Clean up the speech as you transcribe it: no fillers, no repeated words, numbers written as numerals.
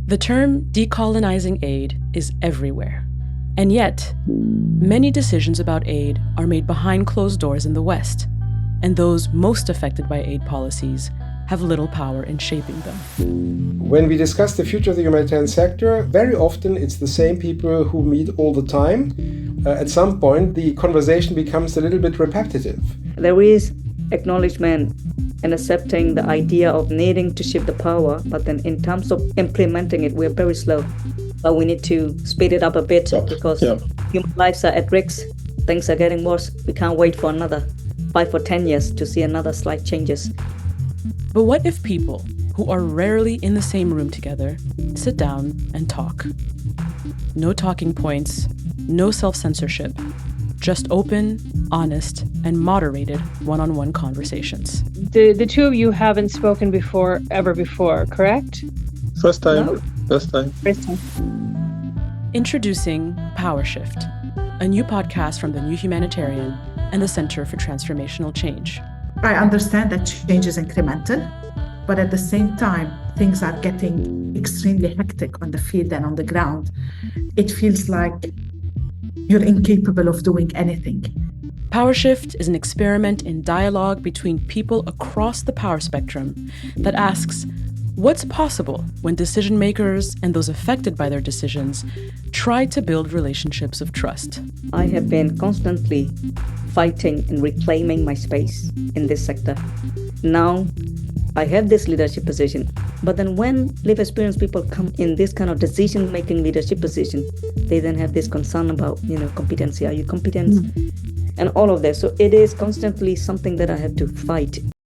The term decolonizing aid is everywhere. And yet, many decisions about aid are made behind closed doors in the West, and those most affected by aid policies have little power in shaping them. When we discuss the future of the humanitarian sector, very often it's the same people who meet all the time. At some point, the conversation becomes a little bit repetitive. There is acknowledgement and accepting the idea of needing to shift the power, but then in terms of implementing it, we're very slow. But we need to speed it up a bit because human lives are at risk. Things are getting worse. We can't wait for another 5 or 10 years to see another slight changes. But what if people who are rarely in the same room together sit down and talk? No talking points, no self-censorship, just open, honest, and moderated one-on-one conversations. The two of you haven't spoken ever before, correct? First time. No. First time. Introducing Power Shift, a new podcast from the New Humanitarian and the Center for Transformational Change. I understand that change is incremental, but at the same time, things are getting extremely hectic on the field and on the ground. It feels like you're incapable of doing anything. Power Shift is an experiment in dialogue between people across the power spectrum that asks, what's possible when decision makers and those affected by their decisions try to build relationships of trust? I have been constantly fighting and reclaiming my space in this sector. Now, I have this leadership position, but then when lived experienced people come in this kind of decision-making leadership position, they then have this concern about, competency. Are you competent? And all of that. So it is constantly something that I have to fight.